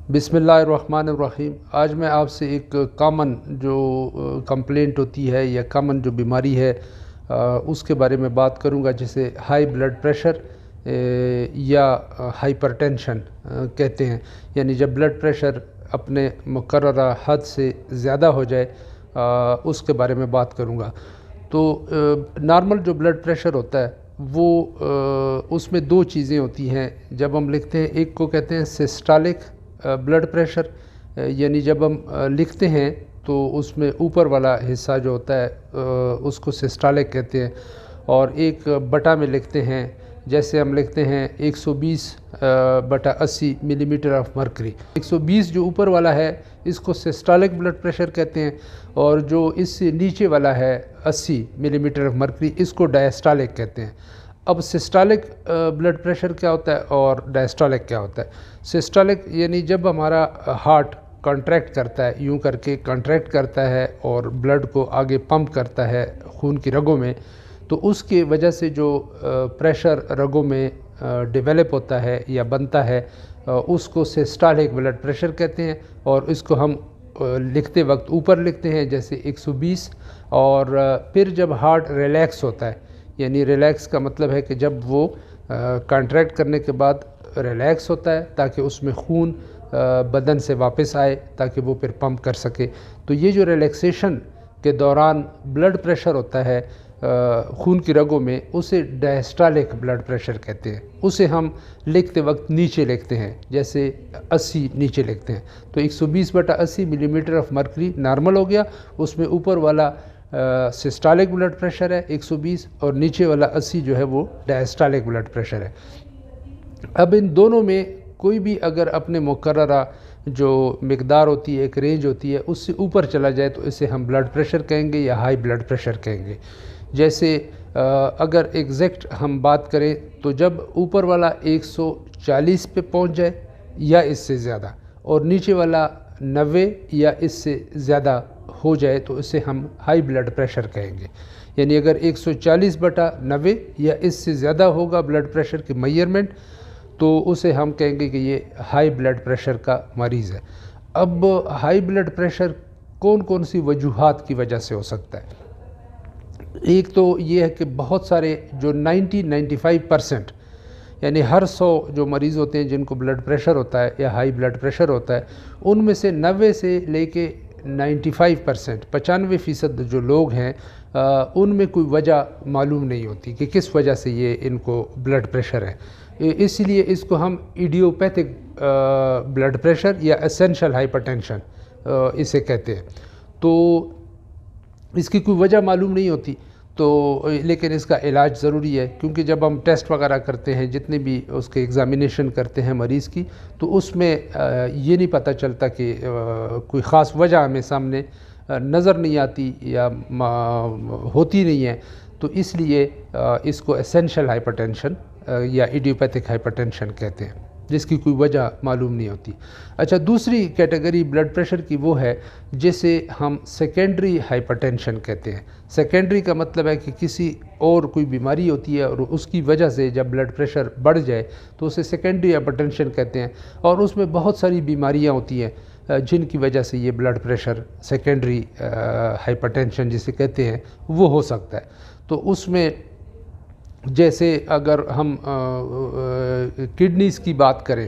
بسم اللہ الرحمن الرحیم۔ آج میں آپ سے ایک کامن جو کمپلینٹ ہوتی ہے یا کامن جو بیماری ہے اس کے بارے میں بات کروں گا، جسے ہائی بلڈ پریشر یا ہائپر ٹینشن کہتے ہیں۔ یعنی جب بلڈ پریشر اپنے مقررہ حد سے زیادہ ہو جائے اس کے بارے میں بات کروں گا۔ تو نارمل جو بلڈ پریشر ہوتا ہے وہ اس میں دو چیزیں ہوتی ہیں۔ جب ہم لکھتے ہیں، ایک کو کہتے ہیں سسٹالک بلڈ پریشر، یعنی جب ہم لکھتے ہیں تو اس میں اوپر والا حصہ جو ہوتا ہے اس کو سسٹالک کہتے ہیں، اور ایک بٹا میں لکھتے ہیں، جیسے ہم لکھتے ہیں 120/80 ملی میٹر آف مرکری۔ 120 جو اوپر والا ہے اس کو سسٹالک بلڈ پریشر کہتے ہیں، اور جو اس سے نیچے والا ہے 80 ملی میٹر آف مرکری اس کو ڈائسٹالک کہتے ہیں۔ اب سسٹالک بلڈ پریشر کیا ہوتا ہے اور ڈائسٹالک کیا ہوتا ہے؟ سسٹالک یعنی جب ہمارا ہارٹ کانٹریکٹ کرتا ہے، یوں کر کے کانٹریکٹ کرتا ہے اور بلڈ کو آگے پمپ کرتا ہے خون کی رگوں میں، تو اس کی وجہ سے جو پریشر رگوں میں ڈیولپ ہوتا ہے یا بنتا ہے اس کو سسٹالک بلڈ پریشر کہتے ہیں، اور اس کو ہم لکھتے وقت اوپر لکھتے ہیں جیسے 120۔ اور پھر جب ہارٹ ریلیکس ہوتا ہے، یعنی ریلیکس کا مطلب ہے کہ جب وہ کانٹریکٹ کرنے کے بعد ریلیکس ہوتا ہے تاکہ اس میں خون بدن سے واپس آئے تاکہ وہ پھر پمپ کر سکے، تو یہ جو ریلیکسیشن کے دوران بلڈ پریشر ہوتا ہے خون کی رگوں میں، اسے ڈائسٹالک بلڈ پریشر کہتے ہیں۔ اسے ہم لکھتے وقت نیچے لکھتے ہیں، جیسے 80 نیچے لکھتے ہیں، تو 120/80 ملی میٹر آف مرکری نارمل ہو گیا، اس میں اوپر والا سسٹالک بلڈ پریشر ہے 120، اور نیچے والا 80 جو ہے وہ ڈائسٹالک بلڈ پریشر ہے۔ اب ان دونوں میں کوئی بھی اگر اپنے مقررہ جو مقدار ہوتی ہے، ایک رینج ہوتی ہے، اس سے اوپر چلا جائے تو اسے ہم بلڈ پریشر کہیں گے یا ہائی بلڈ پریشر کہیں گے۔ جیسے اگر ایگزیکٹ ہم بات کریں تو جب اوپر والا 140 پہ پہنچ جائے یا اس سے زیادہ، اور نیچے والا 90 یا اس سے زیادہ ہو جائے تو اسے ہم ہائی بلڈ پریشر کہیں گے۔ یعنی اگر 140/90 یا اس سے زیادہ ہوگا بلڈ پریشر کی میئرمنٹ، تو اسے ہم کہیں گے کہ یہ ہائی بلڈ پریشر کا مریض ہے۔ اب ہائی بلڈ پریشر کون کون سی وجوہات کی وجہ سے ہو سکتا ہے؟ ایک تو یہ ہے کہ بہت سارے جو 95% یعنی ہر 100 جو مریض ہوتے ہیں جن کو بلڈ پریشر ہوتا ہے یا ہائی بلڈ پریشر ہوتا ہے، ان میں سے 90 سے لے کے 95% 95% جو لوگ ہیں ان میں کوئی وجہ معلوم نہیں ہوتی کہ کس وجہ سے یہ ان کو بلڈ پریشر ہے۔ اس لیے اس کو ہم ایڈیوپیتھک بلڈ پریشر یا اسینشل ہائپر ٹینشن اسے کہتے ہیں۔ تو اس کی کوئی وجہ معلوم نہیں ہوتی، تو لیکن اس کا علاج ضروری ہے، کیونکہ جب ہم ٹیسٹ وغیرہ کرتے ہیں، جتنے بھی اس کے ایگزامینیشن کرتے ہیں مریض کی، تو اس میں یہ نہیں پتہ چلتا کہ کوئی خاص وجہ ہمیں سامنے نظر نہیں آتی یا ہوتی نہیں ہے، تو اس لیے اس کو اسینشل ہائپر ٹینشن یا ایڈیوپیتھک ہائپر ٹینشن کہتے ہیں، جس کی کوئی وجہ معلوم نہیں ہوتی۔ اچھا، دوسری کیٹیگری بلڈ پریشر کی وہ ہے جسے ہم سیکنڈری ہائپر ٹینشن کہتے ہیں۔ سیکنڈری کا مطلب ہے کہ کسی اور کوئی بیماری ہوتی ہے اور اس کی وجہ سے جب بلڈ پریشر بڑھ جائے تو اسے سیکنڈری ہائپر ٹینشن کہتے ہیں، اور اس میں بہت ساری بیماریاں ہوتی ہیں جن کی وجہ سے یہ blood pressure secondary hypertension جسے کہتے ہیں وہ ہو سکتا ہے۔ تو اس میں جیسے اگر ہم کڈنیز کی بات کریں،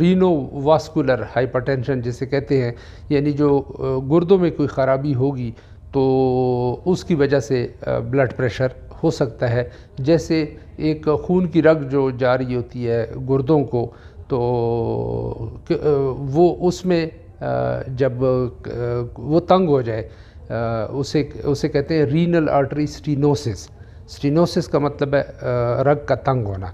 رینو واسکولر ہائپر ٹینشن جسے کہتے ہیں، یعنی جو گردوں میں کوئی خرابی ہوگی تو اس کی وجہ سے بلڈ پریشر ہو سکتا ہے۔ جیسے ایک خون کی رگ جو جا رہی ہوتی ہے گردوں کو، تو وہ اس میں جب وہ تنگ ہو جائے اسے کہتے ہیں رینل آرٹری سٹینوسس۔ سٹینوسس کا مطلب ہے رگ کا تنگ ہونا۔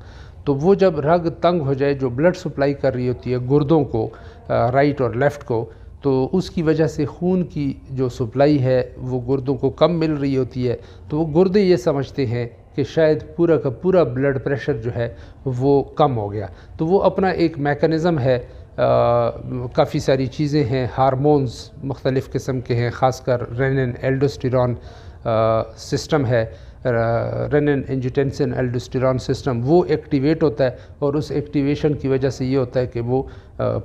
تو وہ جب رگ تنگ ہو جائے جو بلڈ سپلائی کر رہی ہوتی ہے گردوں کو، رائٹ اور لیفٹ کو، تو اس کی وجہ سے خون کی جو سپلائی ہے وہ گردوں کو کم مل رہی ہوتی ہے، تو وہ گردے یہ سمجھتے ہیں کہ شاید پورا کا پورا بلڈ پریشر جو ہے وہ کم ہو گیا۔ تو وہ اپنا ایک میکانزم ہے، کافی ساری چیزیں ہیں، ہارمونز مختلف قسم کے ہیں، خاص کر رینن ایلڈوسٹیرون سسٹم ہے، رینن انجیوٹینسن الڈوسٹیرون سسٹم، وہ ایکٹیویٹ ہوتا ہے، اور اس ایکٹیویشن کی وجہ سے یہ ہوتا ہے کہ وہ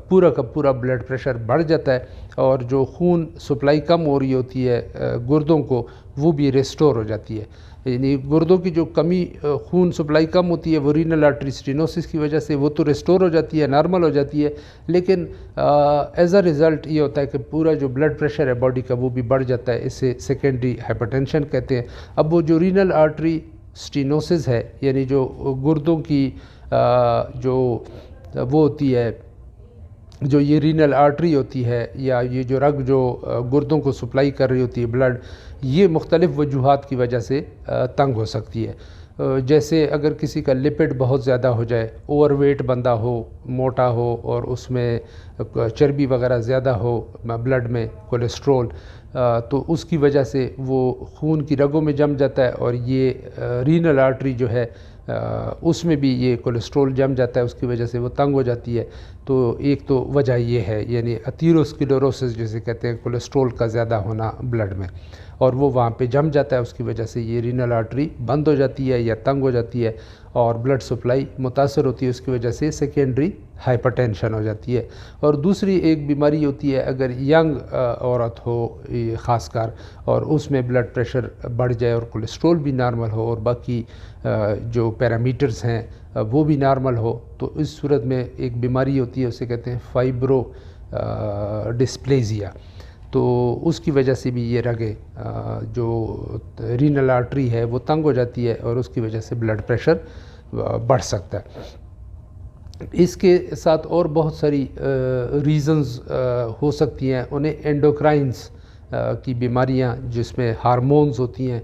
پورا کا پورا بلڈ پریشر بڑھ جاتا ہے، اور جو خون سپلائی کم ہو رہی ہوتی ہے گردوں کو، وہ بھی ریسٹور ہو جاتی ہے. یعنی گردوں کی جو کمی خون سپلائی کم ہوتی ہے وہ رینل آرٹری سٹینوسس کی وجہ سے وہ تو ریسٹور ہو جاتی ہے، نارمل ہو جاتی ہے، لیکن ایز اے رزلٹ یہ ہوتا ہے کہ پورا جو بلڈ پریشر ہے باڈی کا وہ بھی بڑھ جاتا ہے. اسے سیکنڈری ہائپرٹینشن کہتے ہیں. اب وہ جو رینل آرٹری سٹینوسس ہے، یعنی جو گردوں کی جو وہ ہوتی ہے، جو یہ رینل آرٹری ہوتی ہے یا یہ جو رگ جو گردوں کو سپلائی کر رہی ہوتی ہے بلڈ، یہ مختلف وجوہات کی وجہ سے تنگ ہو سکتی ہے. جیسے اگر کسی کا لپڈ بہت زیادہ ہو جائے، اوور ویٹ بندہ ہو، موٹا ہو، اور اس میں چربی وغیرہ زیادہ ہو بلڈ میں، کولیسٹرول، تو اس کی وجہ سے وہ خون کی رگوں میں جم جاتا ہے، اور یہ رینل آرٹری جو ہے اس میں بھی یہ کولیسٹرول جم جاتا ہے، اس کی وجہ سے وہ تنگ ہو جاتی ہے. تو ایک تو وجہ یہ ہے، یعنی ایتھیروسکلیروسس جسے کہتے ہیں، کولیسٹرول کا زیادہ ہونا بلڈ میں، اور وہ وہاں پہ جم جاتا ہے، اس کی وجہ سے یہ رینل آرٹری بند ہو جاتی ہے یا تنگ ہو جاتی ہے، اور بلڈ سپلائی متاثر ہوتی ہے، اس کی وجہ سے سیکنڈری ہائپرٹینشن ہو جاتی ہے. اور دوسری ایک بیماری ہوتی ہے اگر ینگ عورت ہو خاص کر، اور اس میں بلڈ پریشر بڑھ جائے اور کولیسٹرول بھی نارمل ہو اور باقی جو پیرامیٹرز ہیں وہ بھی نارمل ہو، تو اس صورت میں ایک بیماری ہوتی ہے، اسے کہتے ہیں فائبرو ڈسپلیزیا. تو اس کی وجہ سے بھی یہ رگیں جو رینل آرٹری ہے وہ تنگ ہو جاتی ہے، اور اس کی وجہ سے بلڈ پریشر بڑھ سکتا ہے. اس کے ساتھ اور بہت ساری ریزنز ہو سکتی ہیں. انہیں اینڈوکرائنز کی بیماریاں جس میں ہارمونز ہوتی ہیں،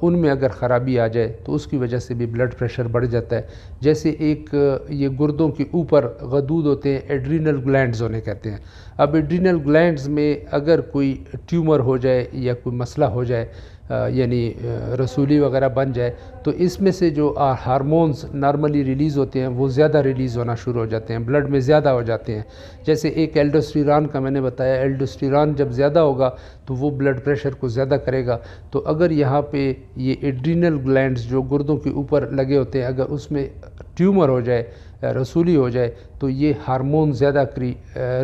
ان میں اگر خرابی آ جائے تو اس کی وجہ سے بھی بلڈ پریشر بڑھ جاتا ہے. جیسے ایک یہ گردوں کے اوپر غدود ہوتے ہیں، ایڈرینل گلینڈز انہیں کہتے ہیں. اب ایڈرینل گلینڈز میں اگر کوئی ٹیومر ہو جائے یا کوئی مسئلہ ہو جائے، یعنی رسولی وغیرہ بن جائے، تو اس میں سے جو ہارمونز نارملی ریلیز ہوتے ہیں وہ زیادہ ریلیز ہونا شروع ہو جاتے ہیں، بلڈ میں زیادہ ہو جاتے ہیں. جیسے ایک ایلڈوسٹیرون کا میں نے بتایا، ایلڈوسٹیرون جب زیادہ ہوگا تو وہ بلڈ پریشر کو زیادہ کرے گا. تو اگر یہاں پہ یہ ایڈرینل گلینڈز جو گردوں کے اوپر لگے ہوتے ہیں، اگر اس میں ٹیومر ہو جائے، رسولی ہو جائے، تو یہ ہارمون زیادہ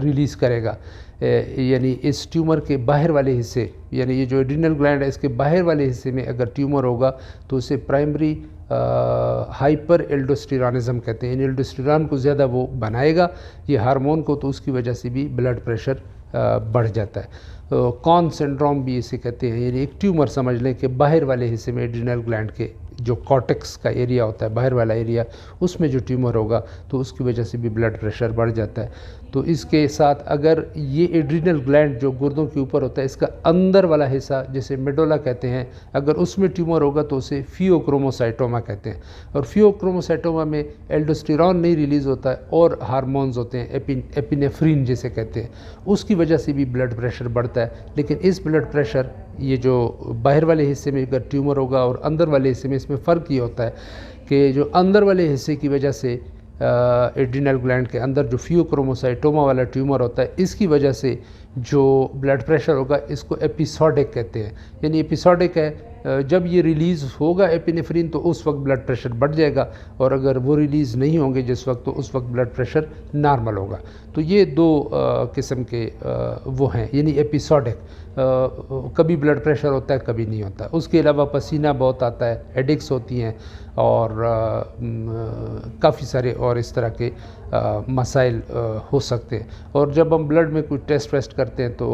ریلیز کرے گا. یعنی اس ٹیومر کے باہر والے حصے، یعنی یہ جو ایڈرینل گلینڈ ہے اس کے باہر والے حصے میں اگر ٹیومر ہوگا تو اسے پرائمری ہائپر ایلڈوسٹیرونزم کہتے ہیں. یعنی ایلڈوسٹیرون کو زیادہ وہ بنائے گا یہ ہارمون کو، تو اس کی وجہ سے بھی بلڈ پریشر بڑھ جاتا ہے. کون سنڈروم بھی اسے کہتے ہیں. یعنی ایک ٹیومر سمجھ لیں کہ باہر والے حصے میں ایڈرینل گلینڈ کے جو کارٹیکس کا ایریا ہوتا ہے، باہر والا ایریا، اس میں جو ٹیومر ہوگا تو اس کی وجہ سے بھی بلڈ پریشر بڑھ جاتا ہے. تو اس کے ساتھ اگر یہ ایڈرینل گلینڈ جو گردوں کے اوپر ہوتا ہے، اس کا اندر والا حصہ جسے میڈولا کہتے ہیں، اگر اس میں ٹیومر ہوگا تو اسے فیوکروموسائٹوما کہتے ہیں. اور فیوکروموسائٹوما میں ایلڈوسٹیرون نہیں ریلیز ہوتا ہے اور ہارمونز ہوتے ہیں، ایپینیفرین جسے کہتے ہیں، اس کی وجہ سے بھی بلڈ پریشر بڑھتا ہے. لیکن اس بلڈ پریشر، یہ جو باہر والے حصے میں اگر ٹیومر ہوگا اور اندر والے حصے میں، اس میں فرق یہ ہوتا ہے کہ جو اندر والے حصے کی وجہ سے ایڈرینل گلینڈ کے اندر جو فیوکروموسائٹوما والا ٹیومر ہوتا ہے، اس کی وجہ سے جو بلڈ پریشر ہوگا اس کو ایپیسوڈک کہتے ہیں. یعنی ایپیسوڈک ہے، جب یہ ریلیز ہوگا ایپینیفرین تو اس وقت بلڈ پریشر بڑھ جائے گا، اور اگر وہ ریلیز نہیں ہوں گے جس وقت، تو اس وقت بلڈ پریشر نارمل ہوگا. تو یہ دو قسم کے وہ ہیں، یعنی ایپیسوڈک، کبھی بلڈ پریشر ہوتا ہے کبھی نہیں ہوتا. اس کے علاوہ پسینہ بہت آتا ہے، ہیڈیکس ہوتی ہیں، اور کافی سارے اور اس طرح کے مسائل ہو سکتے ہیں. اور جب ہم بلڈ میں کوئی ٹیسٹ ویسٹ کرتے ہیں تو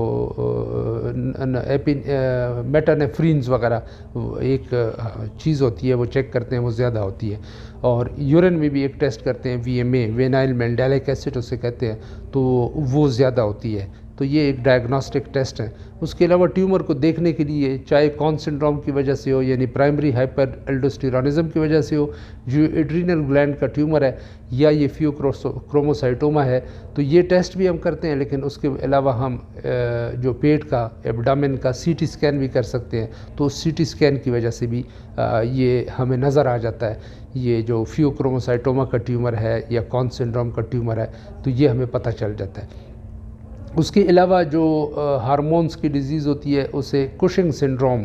میٹانیفرینز وغیرہ ایک چیز ہوتی ہے وہ چیک کرتے ہیں، وہ زیادہ ہوتی ہے. اور یورین میں بھی ایک ٹیسٹ کرتے ہیں، وی ایم اے، وینائل مینڈیلک ایسڈ اسے کہتے ہیں، تو وہ زیادہ ہوتی ہے. تو یہ ایک ڈائگنوسٹک ٹیسٹ ہے. اس کے علاوہ ٹیومر کو دیکھنے کے لیے چاہے کون سنڈروم کی وجہ سے ہو، یعنی پرائمری ہائپر ایلڈوسٹیرونزم کی وجہ سے ہو، جو ایڈرینل گلینڈ کا ٹیومر ہے، یا یہ فیوکروموسائٹوما ہے، تو یہ ٹیسٹ بھی ہم کرتے ہیں. لیکن اس کے علاوہ ہم جو پیٹ کا، ایبڈامن کا سی ٹی اسکین بھی کر سکتے ہیں. تو اس سی ٹی اسکین کی وجہ سے بھی یہ ہمیں نظر آ جاتا ہے یہ جو فیوکروموسائٹوما کا ٹیومر ہے یا کون سنڈروم کا ٹیومر ہے، تو یہ ہمیں پتہ چل جاتا ہے. اس کے علاوہ جو ہارمونز کی ڈیزیز ہوتی ہے اسے کشنگ سنڈروم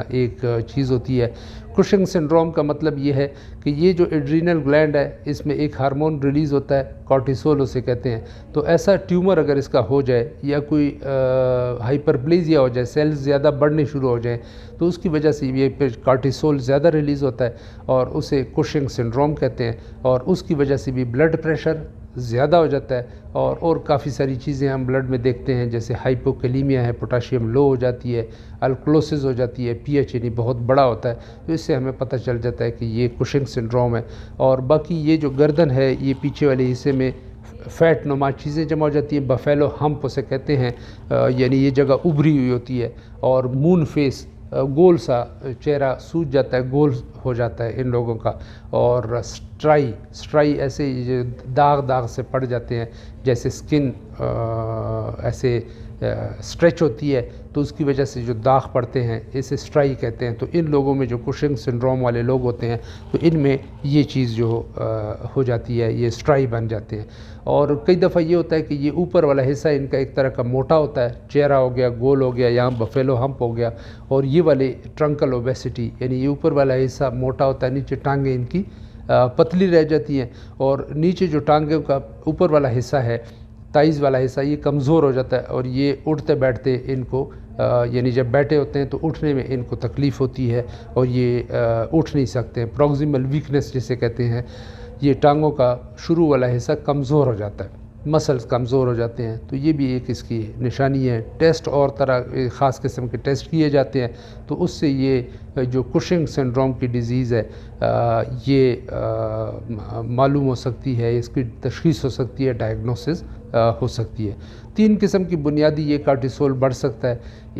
ایک چیز ہوتی ہے۔ کشنگ سنڈروم کا مطلب یہ ہے کہ یہ جو ایڈرینل گلینڈ ہے اس میں ایک ہارمون ریلیز ہوتا ہے، کارٹیسول اسے کہتے ہیں۔ تو ایسا ٹیومر اگر اس کا ہو جائے یا کوئی ہائپرپلیزیا ہو جائے، سیلز زیادہ بڑھنے شروع ہو جائیں، تو اس کی وجہ سے یہ پھر کارٹیسول زیادہ ریلیز ہوتا ہے اور اسے کشنگ سنڈروم کہتے ہیں، اور اس کی وجہ سے بھی بلڈ پریشر زیادہ ہو جاتا ہے اور کافی ساری چیزیں ہم بلڈ میں دیکھتے ہیں، جیسے ہائپوکیلیمیا ہے، پوٹاشیم لو ہو جاتی ہے، الکلوسز ہو جاتی ہے، پی ایچ یعنی بہت بڑا ہوتا ہے، تو اس سے ہمیں پتہ چل جاتا ہے کہ یہ کشنگ سنڈروم ہے۔ اور باقی یہ جو گردن ہے، یہ پیچھے والے حصے میں فیٹ نما چیزیں جمع ہو جاتی ہیں، بفیلو ہمپ اسے کہتے ہیں، یعنی یہ جگہ ابھری ہوئی ہوتی ہے، اور مون فیس، گول سا چہرہ سوج جاتا ہے، گول ہو جاتا ہے ان لوگوں کا، اور سٹرائی ایسے داغ سے پڑ جاتے ہیں، جیسے سکن ایسے سٹریچ ہوتی ہے تو اس کی وجہ سے جو داغ پڑتے ہیں اسے سٹرائی کہتے ہیں۔ تو ان لوگوں میں جو کشنگ سنڈروم والے لوگ ہوتے ہیں تو ان میں یہ چیز جو ہو جاتی ہے، یہ سٹرائی بن جاتے ہیں۔ اور کئی دفعہ یہ ہوتا ہے کہ یہ اوپر والا حصہ ان کا ایک طرح کا موٹا ہوتا ہے، چہرہ ہو گیا، گول ہو گیا، یہاں بفیلو ہمپ ہو گیا، اور یہ والے ٹرنکل اوبیسٹی یعنی یہ اوپر والا حصہ موٹا ہوتا ہے، نیچے ٹانگیں ان کی پتلی رہ جاتی ہیں، اور نیچے جو ٹانگوں کا اوپر والا حصہ ہے، تائز والا حصہ، یہ کمزور ہو جاتا ہے، اور یہ اٹھتے بیٹھتے ان کو یعنی جب بیٹھے ہوتے ہیں تو اٹھنے میں ان کو تکلیف ہوتی ہے اور یہ اٹھ نہیں سکتے ہیں، پروگزیمل ویکنس جسے کہتے ہیں، یہ ٹانگوں کا شروع والا حصہ کمزور ہو جاتا ہے، مسلز کمزور ہو جاتے ہیں، تو یہ بھی ایک اس کی نشانی ہے۔ ٹیسٹ اور طرح خاص قسم کے ٹیسٹ کیے جاتے ہیں تو اس سے یہ جو کشنگ سنڈروم کی ڈیزیز ہے یہ معلوم ہو سکتی ہے، اس کی تشخیص ہو سکتی ہے، ڈائگنوسس ہو سکتی ہے۔ 3 قسم کی بنیادی یہ کارٹیسول بڑھ سکتا ہے۔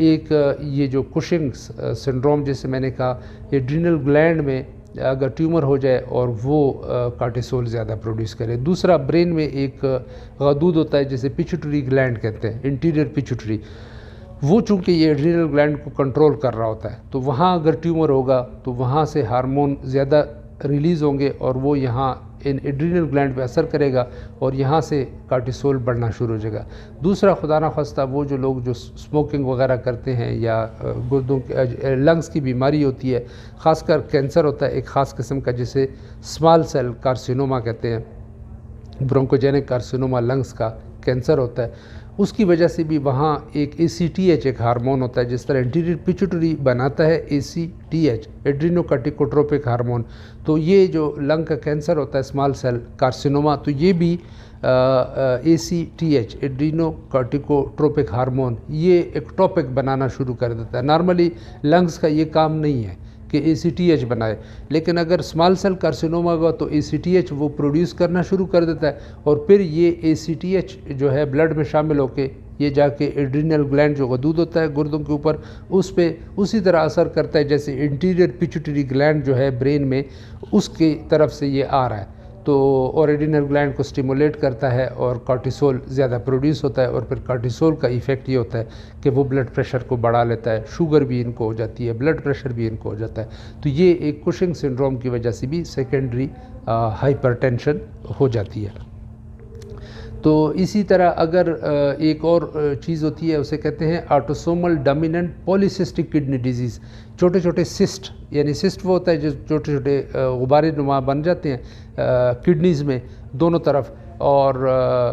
ایک یہ جو کشنگ سنڈروم جیسے میں نے کہا، ایڈرینل گلینڈ میں اگر ٹیومر ہو جائے اور وہ کارٹیسول زیادہ پروڈیوس کرے۔ دوسرا برین میں ایک غدود ہوتا ہے جسے پیچوٹری گلینڈ کہتے ہیں، انٹیریئر پیچوٹری، وہ چونکہ یہ ایڈرینل گلینڈ کو کنٹرول کر رہا ہوتا ہے، تو وہاں اگر ٹیومر ہوگا تو وہاں سے ہارمون زیادہ ریلیز ہوں گے اور وہ یہاں ان ایڈرینل گلینڈ پہ اثر کرے گا اور یہاں سے کارٹیسول بڑھنا شروع ہو جائے گا۔ دوسرا خدا نخواستہ وہ جو لوگ جو سموکنگ وغیرہ کرتے ہیں یا گردوں لنگز کی بیماری ہوتی ہے، خاص کر کینسر ہوتا ہے ایک خاص قسم کا جسے اسمال سیل کارسینوما کہتے ہیں، برونکوجینک کارسینوما لنگز کا کینسر ہوتا ہے، اس کی وجہ سے بھی وہاں ایک ACTH ایک ہارمون ہوتا ہے، جس طرح انٹیریئر پیچوٹری بناتا ہے ACTH ایڈرینو کارٹیکوٹروپک ہارمون، تو یہ جو لنگ کا کینسر ہوتا ہے اسمال سیل کارسینوما، تو یہ بھی ACTH ایڈرینو کارٹیکوٹروپک ہارمون یہ ایکٹوپک بنانا شروع کر دیتا ہے۔ نارملی لنگز کا یہ کام نہیں ہے کہ ACTH بنائے، لیکن اگر اسمال سیل کارسینوما ہوا تو ACTH وہ پروڈیوس کرنا شروع کر دیتا ہے، اور پھر یہ ACTH جو ہے بلڈ میں شامل ہو کے یہ جا کے ایڈرینل گلینڈ جو غدود ہوتا ہے گردوں کے اوپر، اس پہ اسی طرح اثر کرتا ہے جیسے انٹیریئر پیچوٹری گلینڈ جو ہے برین میں، اس کی طرف سے یہ آ رہا ہے، تو اور ایڈرینل گلینڈ کو سٹیمولیٹ کرتا ہے اور کارٹیسول زیادہ پروڈیوس ہوتا ہے، اور پھر کارٹیسول کا ایفیکٹ یہ ہوتا ہے کہ وہ بلڈ پریشر کو بڑھا لیتا ہے، شوگر بھی ان کو ہو جاتی ہے، بلڈ پریشر بھی ان کو ہو جاتا ہے، تو یہ ایک کشنگ سنڈروم کی وجہ سے بھی سیکنڈری ہائپر ٹینشن ہو جاتی ہے۔ تو اسی طرح اگر ایک اور چیز ہوتی ہے اسے کہتے ہیں آٹوسومل ڈومیننٹ پولیسسٹک کڈنی ڈیزیز، چھوٹے چھوٹے سسٹ، یعنی سسٹ وہ ہوتا ہے جو چھوٹے چھوٹے غبارے نما بن جاتے ہیں کڈنیز میں دونوں طرف، اور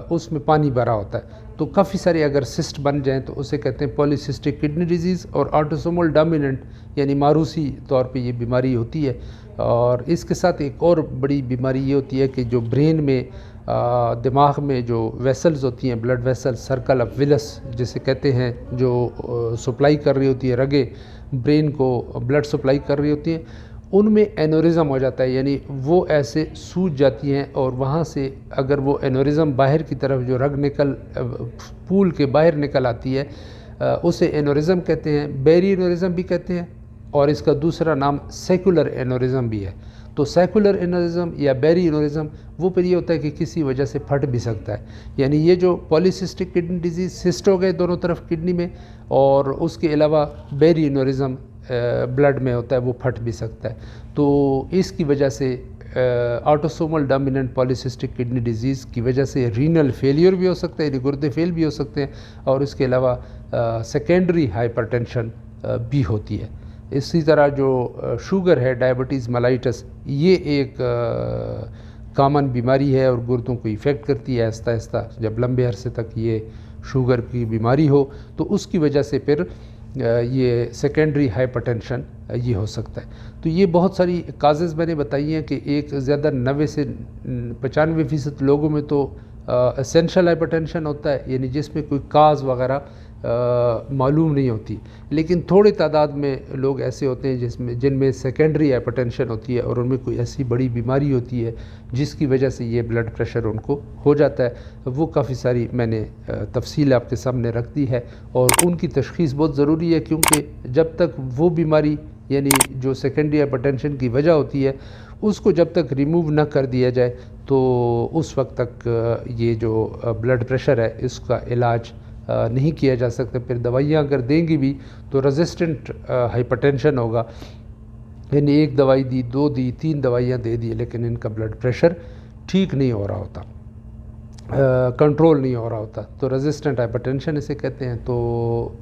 اس میں پانی بھرا ہوتا ہے، تو کافی سارے اگر سسٹ بن جائیں تو اسے کہتے ہیں پولیسسٹک کڈنی ڈیزیز، اور آٹوسومل ڈومیننٹ یعنی موروثی طور پہ یہ بیماری ہوتی ہے۔ اور اس کے ساتھ ایک اور بڑی بیماری یہ ہوتی ہے کہ جو برین میں دماغ میں جو ویسلز ہوتی ہیں، blood vessel, circle of Willis جسے کہتے ہیں، جو سپلائی کر رہی ہوتی ہے رگیں برین کو بلڈ سپلائی کر رہی ہوتی ہیں، ان میں اینورزم ہو جاتا ہے، یعنی وہ ایسے سوج جاتی ہیں، اور وہاں سے اگر وہ اینورزم باہر کی طرف جو رگ پول کے باہر نکل آتی ہے اسے اینورزم کہتے ہیں، بیری اینورزم بھی کہتے ہیں، اور اس کا دوسرا نام سیکولر اینورزم بھی ہے۔ تو سیکولر اینورزم یا بیری اینورزم وہ پھر یہ ہوتا ہے کہ کسی وجہ سے پھٹ بھی سکتا ہے، یعنی یہ جو پولیسسٹک کڈنی ڈیزیز سسٹ ہو گئے دونوں طرف کڈنی میں، اور اس کے علاوہ بیری اینورزم بلڈ میں ہوتا ہے وہ پھٹ بھی سکتا ہے، تو اس کی وجہ سے آٹوسومل ڈومیننٹ پالیسسٹک کڈنی ڈیزیز کی وجہ سے رینل فیلیئر بھی ہو سکتا ہے، یعنی گردے فیل بھی ہو سکتے ہیں، اور اس کے علاوہ سیکنڈری ہائپر ٹینشن بھی ہوتی ہے۔ اسی طرح جو شوگر ہے، ڈائبٹیز ملائٹس، یہ ایک کامن بیماری ہے اور گردوں کو ایفیکٹ کرتی ہے آہستہ آہستہ۔ جب لمبے عرصے تک یہ شوگر کی بیماری ہو تو اس کی وجہ سے پھر یہ سیکنڈری ہائپر ٹینشن یہ ہو سکتا ہے۔ تو یہ بہت ساری کازز میں نے بتائی ہیں کہ ایک زیادہ 90 سے 95% لوگوں میں تو اسینشل ہائپر ٹینشن ہوتا ہے، یعنی جس میں کوئی کاز وغیرہ معلوم نہیں ہوتی، لیکن تھوڑے تعداد میں لوگ ایسے ہوتے ہیں جن میں سیکنڈری ہائپر ٹینشن ہوتی ہے اور ان میں کوئی ایسی بڑی بیماری ہوتی ہے جس کی وجہ سے یہ بلڈ پریشر ان کو ہو جاتا ہے۔ وہ کافی ساری میں نے تفصیل آپ کے سامنے رکھ دی ہے، اور ان کی تشخیص بہت ضروری ہے، کیونکہ جب تک وہ بیماری یعنی جو سیکنڈری ہائپر ٹینشن کی وجہ ہوتی ہے اس کو جب تک ریموو نہ کر دیا جائے تو اس وقت تک یہ جو بلڈ پریشر ہے اس کا علاج نہیں کیا جا سکتا۔ پھر دوائیاں اگر دیں گی بھی تو ریزسٹنٹ ہائپر ٹینشن ہوگا، یعنی ایک دوائی دی، 2 دی، 3 دوائیاں دے دی، لیکن ان کا بلڈ پریشر ٹھیک نہیں ہو رہا ہوتا، کنٹرول نہیں ہو رہا ہوتا، تو ریزسٹنٹ ہائپر ٹینشن اسے کہتے ہیں۔ تو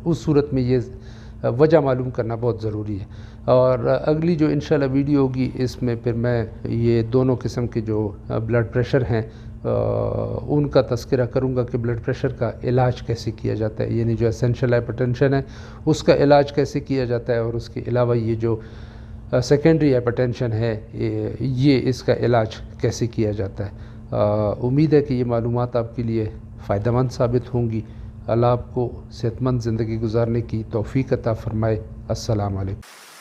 اس صورت میں یہ وجہ معلوم کرنا بہت ضروری ہے۔ اور اگلی جو انشاءاللہ ویڈیو ہوگی اس میں پھر میں یہ دونوں قسم کے جو بلڈ پریشر ہیں ان کا تذکرہ کروں گا کہ بلڈ پریشر کا علاج کیسے کیا جاتا ہے، یعنی جو اسینشل ہائپر ٹینشن ہے اس کا علاج کیسے کیا جاتا ہے، اور اس کے علاوہ یہ جو سیکنڈری ہائپر ٹینشن ہے یہ اس کا علاج کیسے کیا جاتا ہے۔ امید ہے کہ یہ معلومات آپ کے لیے فائدہ مند ثابت ہوں گی۔ اللہ آپ کو صحت مند زندگی گزارنے کی توفیق عطا فرمائے۔ السلام علیکم۔